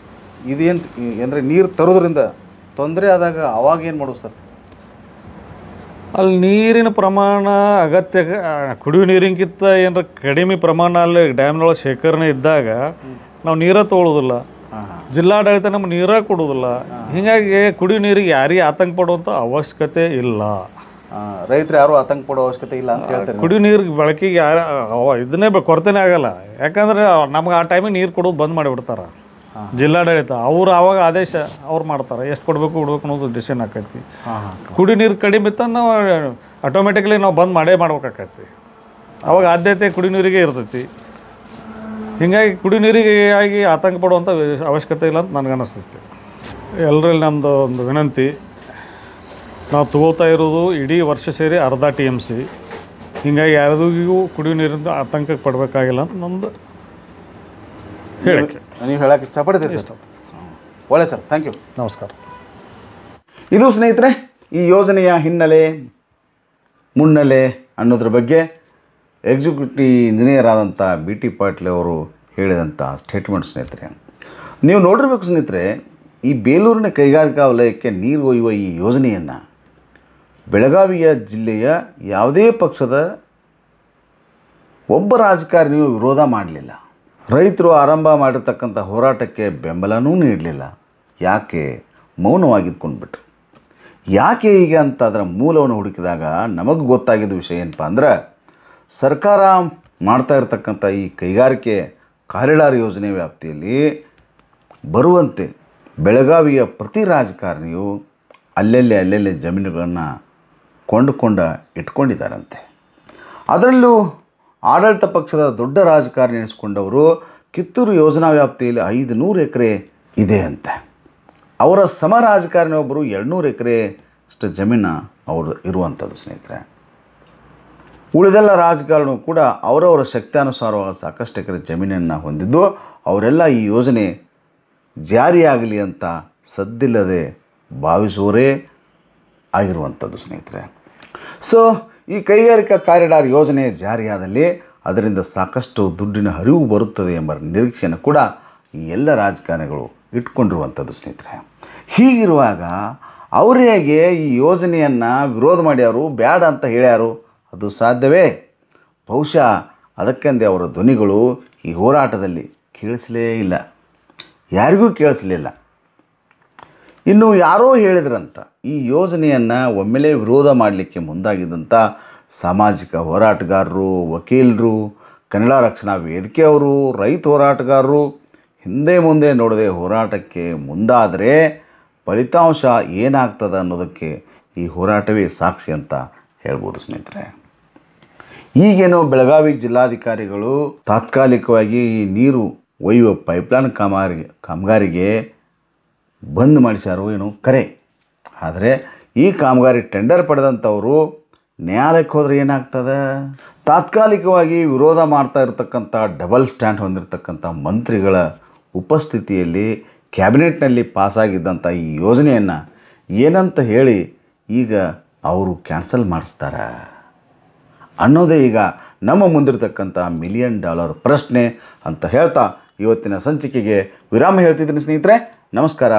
ಇದೇನು ಅಂದರೆ ನೀರು ತರೋದ್ರಿಂದ ತೊಂದರೆ ಆದಾಗ ಅವಾಗ ಏನು ಮಾಡೋದು ಸರ್?
ಅಲ್ಲಿ ನೀರಿನ ಪ್ರಮಾಣ ಅಗತ್ಯ ಕುಡಿಯೋ ನೀರಿಗಿಂತ ಏನಾರ ಕಡಿಮೆ ಪ್ರಮಾಣ ಅಲ್ಲಿ ಡ್ಯಾಮ್ನೊಳಗೆ ಶೇಖರಣೆ ಇದ್ದಾಗ ನಾವು ನೀರೇ ತೊಗೊಳ್ಳೋದಿಲ್ಲ. ಜಿಲ್ಲಾಡಳಿತ ನಮ್ಗೆ ನೀರೇ ಕೊಡೋದಿಲ್ಲ. ಹೀಗಾಗಿ ಕುಡಿಯೋ ನೀರಿಗೆ ಯಾರಿಗೆ ಆತಂಕ ಪಡುವಂಥ ಅವಶ್ಯಕತೆ ಇಲ್ಲ.
ರೈತರು ಯಾರು ಆತಂಕ ಪಡೋ ಅವಶ್ಯಕತೆ ಇಲ್ಲ ಅಂತ ಹೇಳ್ತಾರೆ.
ಕುಡಿಯೋ ನೀರಿಗೆ ಬಳಕೆಗೆ ಇದನ್ನೇ ಕೊರತೆನೇ ಆಗಲ್ಲ. ಯಾಕಂದರೆ ನಮ್ಗೆ ಆ ಟೈಮಿಗೆ ನೀರು ಕೊಡೋದು ಬಂದ್ ಮಾಡಿಬಿಡ್ತಾರೆ ಜಿಲ್ಲಾಡಳಿತ. ಅವ್ರು ಆವಾಗ ಆದೇಶ ಅವ್ರು ಮಾಡ್ತಾರೆ, ಎಷ್ಟು ಕೊಡಬೇಕು ಅನ್ನೋದು ಡಿಸಿಷನ್ ಆಕೈತಿ. ಕುಡಿಯೋ ನೀರು ಕಡಿಮೆ ಇತ್ತ ನಾವು ಆಟೋಮೆಟಿಕ್ಲಿ ನಾವು ಬಂದ್ ಮಾಡ್ಬೇಕಾಕೈತಿ. ಅವಾಗ ಆದ್ಯತೆ ಕುಡಿಯೋ ನೀರಿಗೆ ಇರ್ತೈತಿ. ಹೀಗಾಗಿ ಕುಡಿಯೋ ನೀರಿಗೆ ಆಗಿ ಆತಂಕ ಪಡುವಂಥ ಅವಶ್ಯಕತೆ ಇಲ್ಲ ಅಂತ ನನಗನ್ನಿಸ್ತೈತಿ. ಎಲ್ಲರಲ್ಲಿ ನಮ್ಮದು ಒಂದು ವಿನಂತಿ, ನಾವು ತಗೋತಾ ಇರೋದು ಇಡೀ ವರ್ಷ ಸೇರಿ ಅರ್ಧ TMC. ಹೀಗಾಗಿ ಯಾರಿಗೂ ಕುಡಿಯೋ ನೀರಿಂದ ಆತಂಕಕ್ಕೆ ಪಡಬೇಕಾಗಿಲ್ಲ ಅಂತ ನಮ್ಮದು ಹೇಳಕ್ಕೆ.
ನೀವು ಹೇಳಕ್ಕೆ ಇಷ್ಟಪಡ್ತೀರಿ ಸರ್? ಒಳ್ಳೆ ಸರ್, ಥ್ಯಾಂಕ್ ಯು,
ನಮಸ್ಕಾರ.
ಇದು ಸ್ನೇಹಿತರೆ ಈ ಯೋಜನೆಯ ಹಿನ್ನೆಲೆ ಮುನ್ನೆಲೆ ಅನ್ನೋದ್ರ ಬಗ್ಗೆ ಎಕ್ಸಿಕ್ಯೂಟಿವ್ ಇಂಜಿನಿಯರ್ ಆದಂಥ BT ಪಾಟೀಲ್ ಅವರು ಹೇಳಿದಂಥ ಸ್ಟೇಟ್ಮೆಂಟ್ ಸ್ನೇಹಿತರೆ. ನೀವು ನೋಡಿರ್ಬೇಕು ಸ್ನೇಹಿತರೆ, ಈ ಬೇಲೂರಿನ ಕೈಗಾರಿಕಾ ವಲಯಕ್ಕೆ ನೀರು ಒಯ್ಯುವ ಈ ಯೋಜನೆಯನ್ನು ಬೆಳಗಾವಿಯ ಜಿಲ್ಲೆಯ ಯಾವುದೇ ಪಕ್ಷದ ಒಬ್ಬ ರಾಜಕಾರಣಿಯೂ ವಿರೋಧ ಮಾಡಲಿಲ್ಲ. ರೈತರು ಆರಂಭ ಮಾಡಿರ್ತಕ್ಕಂಥ ಹೋರಾಟಕ್ಕೆ ಬೆಂಬಲನೂ ನೀಡಲಿಲ್ಲ. ಯಾಕೆ ಮೌನವಾಗಿದ್ದುಕೊಂಡ್ಬಿಟ್ರು? ಯಾಕೆ ಹೀಗೆ ಅಂತ ಅದರ ಮೂಲವನ್ನು ಹುಡುಕಿದಾಗ ನಮಗೆ ಗೊತ್ತಾಗಿದ್ದ ವಿಷಯ ಏನಪ್ಪ ಅಂದ್ರೆ, ಸರ್ಕಾರ ಮಾಡ್ತಾ ಇರತಕ್ಕಂಥ ಈ ಕೈಗಾರಿಕೆ ಕಾರಿಡಾರ್ ಯೋಜನೆ ವ್ಯಾಪ್ತಿಯಲ್ಲಿ ಬರುವಂತೆ ಬೆಳಗಾವಿಯ ಪ್ರತಿ ರಾಜಕಾರಣಿಯು ಅಲ್ಲೆಲ್ಲೇ ಜಮೀನುಗಳನ್ನು ಇಟ್ಕೊಂಡಿದ್ದಾರಂತೆ. ಅದರಲ್ಲೂ ಆಡಳಿತ ಪಕ್ಷದ ದೊಡ್ಡ ರಾಜಕಾರಣಿ ಎನಿಸ್ಕೊಂಡವರು ಕಿತ್ತೂರು ಯೋಜನಾ ವ್ಯಾಪ್ತಿಯಲ್ಲಿ 500 ಎಕರೆ ಇದೆ ಅಂತೆ. ಅವರ ಸಮ ರಾಜಕಾರಣಿ ಒಬ್ಬರು 200 ಎಕರೆಯಷ್ಟು ಜಮೀನು ಅವರು ಇರುವಂಥದ್ದು ಸ್ನೇಹಿತರೆ. ಉಳಿದೆಲ್ಲ ರಾಜಕಾರಣವು ಕೂಡ ಅವರವರ ಶಕ್ತಿಯಾನುಸಾರವಾಗಿ ಸಾಕಷ್ಟು ಎಕರೆ ಜಮೀನನ್ನು ಹೊಂದಿದ್ದು ಅವರೆಲ್ಲ ಈ ಯೋಜನೆ ಜಾರಿಯಾಗಲಿ ಅಂತ ಸದ್ದಿಲ್ಲದೆ ಭಾವಿಸುವರೇ ಆಗಿರುವಂಥದ್ದು ಸ್ನೇಹಿತರೆ. ಸೊ ಈ ಕೈಗಾರಿಕಾ ಕಾರಿಡಾರ್ ಯೋಜನೆ ಜಾರಿಯಾದಲ್ಲಿ ಅದರಿಂದ ಸಾಕಷ್ಟು ದುಡ್ಡಿನ ಹರಿವು ಬರುತ್ತದೆ ಎಂಬ ನಿರೀಕ್ಷೆಯನ್ನು ಕೂಡ ಈ ಎಲ್ಲ ರಾಜಕಾರಣಿಗಳು ಇಟ್ಕೊಂಡಿರುವಂಥದ್ದು ಸ್ನೇಹಿತರೆ. ಹೀಗಿರುವಾಗ ಅವರು ಹೇಗೆ ಈ ಯೋಜನೆಯನ್ನು ವಿರೋಧ ಮಾಡ್ಯಾರು, ಬೇಡ ಅಂತ ಹೇಳ್ಯಾರು? ಅದು ಸಾಧ್ಯವೇ? ಬಹುಶಃ ಅದಕ್ಕೆಂದೇ ಅವರ ಧ್ವನಿಗಳು ಈ ಹೋರಾಟದಲ್ಲಿ ಕೇಳಿಸಲೇ ಇಲ್ಲ, ಯಾರಿಗೂ ಕೇಳಿಸಲಿಲ್ಲ. ಇನ್ನು ಯಾರೋ ಹೇಳಿದ್ರಂತ ಈ ಯೋಜನೆಯನ್ನು ಒಮ್ಮೆಲೇ ವಿರೋಧ ಮಾಡಲಿಕ್ಕೆ ಮುಂದಾಗಿದ್ದಂಥ ಸಾಮಾಜಿಕ ಹೋರಾಟಗಾರರು, ವಕೀಲರು, ಕನ್ನಡ ರಕ್ಷಣಾ ವೇದಿಕೆಯವರು, ರೈತ ಹೋರಾಟಗಾರರು ಹಿಂದೆ ಮುಂದೆ ನೋಡದೆ ಹೋರಾಟಕ್ಕೆ ಮುಂದಾದರೆ ಫಲಿತಾಂಶ ಏನಾಗ್ತದೆ ಅನ್ನೋದಕ್ಕೆ ಈ ಹೋರಾಟವೇ ಸಾಕ್ಷಿ ಅಂತ ಹೇಳ್ಬೋದು ಸ್ನೇಹಿತರೆ. ಈಗೇನೋ ಬೆಳಗಾವಿ ಜಿಲ್ಲಾಧಿಕಾರಿಗಳು ತಾತ್ಕಾಲಿಕವಾಗಿ ಈ ನೀರು ಒಯ್ಯುವ ಪೈಪ್ಲೈನ್ ಕಾಮಗಾರಿಗೆ ಬಂದ್ ಮಾಡಿಸ್ಯಾರೋ ಏನೋ ಕರೆ. ಆದರೆ ಈ ಕಾಮಗಾರಿ ಟೆಂಡರ್ ಪಡೆದಂಥವರು ನ್ಯಾಯಾಲಯಕ್ಕೆ ಹೋದರೆ ಏನಾಗ್ತದೆ? ತಾತ್ಕಾಲಿಕವಾಗಿ ವಿರೋಧ ಮಾಡ್ತಾ ಇರತಕ್ಕಂಥ ಡಬಲ್ ಸ್ಟ್ಯಾಂಡ್ ಹೊಂದಿರತಕ್ಕಂಥ ಮಂತ್ರಿಗಳ ಉಪಸ್ಥಿತಿಯಲ್ಲಿ ಕ್ಯಾಬಿನೆಟ್ನಲ್ಲಿ ಪಾಸಾಗಿದ್ದಂಥ ಈ ಯೋಜನೆಯನ್ನು ಏನಂತ ಹೇಳಿ ಈಗ ಅವರು ಕ್ಯಾನ್ಸಲ್ ಮಾಡಿಸ್ತಾರೆ ಅನ್ನೋದೇ ಈಗ ನಮ್ಮ ಮುಂದಿರತಕ್ಕಂಥ $1 ಮಿಲಿಯನ್ ಪ್ರಶ್ನೆ ಅಂತ ಹೇಳ್ತಾ ಇವತ್ತಿನ ಸಂಚಿಕೆಗೆ ವಿರಾಮ ಹೇಳ್ತಿದ್ದೀನಿ ಸ್ನೇಹಿತರೆ. ನಮಸ್ಕಾರ.